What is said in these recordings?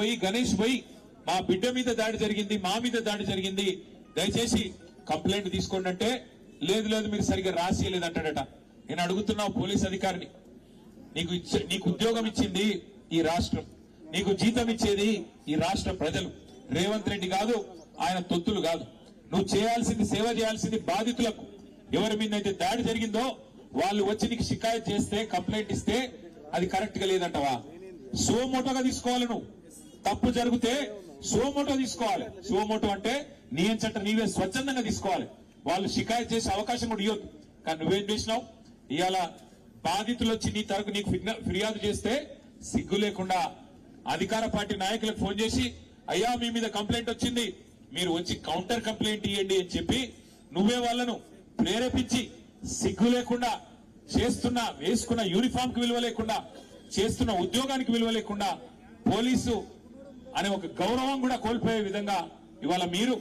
పోయి గణేష్ పోయి మా బిడ్డ మీద దాడి జరిగింది, మా మీద దాడి జరిగింది, దయచేసి కంప్లైంట్ తీసుకోండి అంటే లేదు లేదు మీరు సరిగ్గా రాసియలేదంటాడట. నేను అడుగుతున్నా పోలీస్ అధికారిని, నీకు ఉద్యోగం ఇచ్చింది ఈ రాష్ట్రం, నీకు జీతం ఇచ్చేది ఈ రాష్ట్ర ప్రజలు, రేవంత్ రెడ్డి కాదు, ఆయన తొత్తులు కాదు. నువ్వు చేయాల్సింది, సేవ చేయాల్సింది బాధితులకు. ఎవరి మీద అయితే దాడి జరిగిందో వాళ్ళు వచ్చి నీకు షికాయత్ చేస్తే, కంప్లైంట్ ఇస్తే అది కరెక్ట్ గా లేదంటవా? సోమోటోగా తీసుకోవాలి. నువ్వు తప్పు జరిగితే సోమోటో తీసుకోవాలి. సోమోటో అంటే నీ ఎంచట నీవే స్వచ్ఛందంగా తీసుకోవాలి. వాళ్ళు షికాయత్ చేసే అవకాశం కూడా ఇవ్వద్దు. కానీ నువ్వేం చేసినావు? ఇవాళ బాధితులు వచ్చి నీ తరపు నీకు ఫిర్యాదు చేస్తే సిగ్గు లేకుండా అధికార పార్టీ నాయకులకు ఫోన్ చేసి, అయ్యా మీ మీద కంప్లైంట్ వచ్చింది, మీరు వచ్చి కౌంటర్ కంప్లైంట్ ఇవ్వండి అని చెప్పి నువ్వే వాళ్ళను ప్రేరేపించి సిగ్గు లేకుండా చేస్తున్న, వేసుకున్న యూనిఫామ్ కి విలువ లేకుండా, చేస్తున్న ఉద్యోగానికి విలువ లేకుండా, పోలీసు అనే ఒక గౌరవం కూడా కోల్పోయే విధంగా ఇవాళ మీరు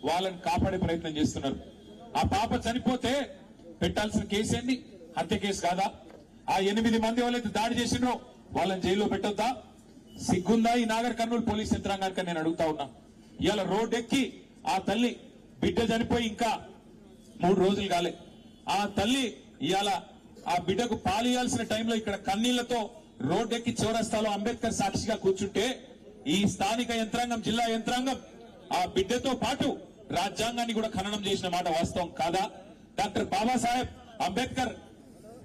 వాళ్ళని కాపాడే ప్రయత్నం చేస్తున్నారు. ఆ పాప చనిపోతే పెట్టాల్సిన కేసు ఏంది? హత్య కేసు కాదా? ఆ 8 మంది వాళ్ళైతే దాడి చేసిండ్రో వాళ్ళని జైల్లో పెట్టొద్దా? సిగ్గుందా ఈ నాగర్ కర్నూలు పోలీస్ యంత్రాంగానికి? నేను అడుగుతా ఉన్నా. ఇవాళ రోడ్డెక్కి ఆ తల్లి బిడ్డ చనిపోయి ఇంకా 3 రోజులు కాలే. ఆ తల్లి ఇవాళ ఆ బిడ్డకు పాలు ఇవ్వాల్సిన టైంలో ఇక్కడ కన్నీళ్లతో రోడ్డెక్కి చౌరస్తాలో అంబేద్కర్ సాక్షిగా కూర్చుంటే ఈ స్థానిక యంత్రాంగం, జిల్లా యంత్రాంగం ఆ బిడ్డతో పాటు రాజ్యాంగాన్ని కూడా ఖననం చేసిన మాట వాస్తవం కాదా? డాక్టర్ బాబాసాహెబ్ అంబేద్కర్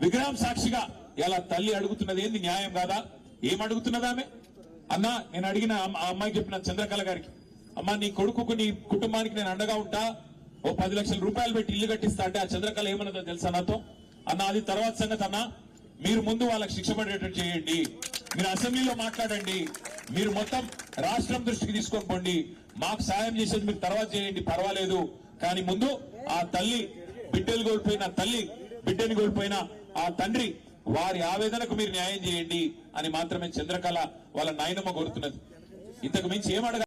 విగ్రహం సాక్షిగా ఇలా తల్లి అడుగుతున్నది ఏంది? న్యాయం కాదా? ఏం అడుగుతున్నది ఆమె? అన్నా, నేను అడిగిన ఆ అమ్మాయికి చెప్పిన చంద్రకళ గారికి, అమ్మా నీ కొడుకుకు, నీ కుటుంబానికి నేను అండగా ఉంటా, ఓ 10 లక్షల రూపాయలు పెట్టి ఇల్లు కట్టిస్తా అంటే ఆ చంద్రకళ ఏమన్నదో తెలుసా నాతో? అన్న అది తర్వాత సంగతి అన్నా, మీరు ముందు వాళ్ళకి శిక్ష పడేటట్టు చేయండి, మీరు అసెంబ్లీలో మాట్లాడండి, మీరు మొత్తం రాష్ట్రం దృష్టికి తీసుకొని పోండి, మాకు సాయం చేసేది మీరు తర్వాత చేయండి పర్వాలేదు, కానీ ముందు ఆ తల్లి, బిడ్డలు కోల్పోయిన తల్లి, బిడ్డని కోల్పోయిన ఆ తండ్రి, వారి ఆవేదనకు మీరు న్యాయం చేయండి అని మాత్రమే చంద్రకళ వాళ్ళ నాయనమ్మ కోరుతున్నది. ఇంతకు మించి ఏమడగా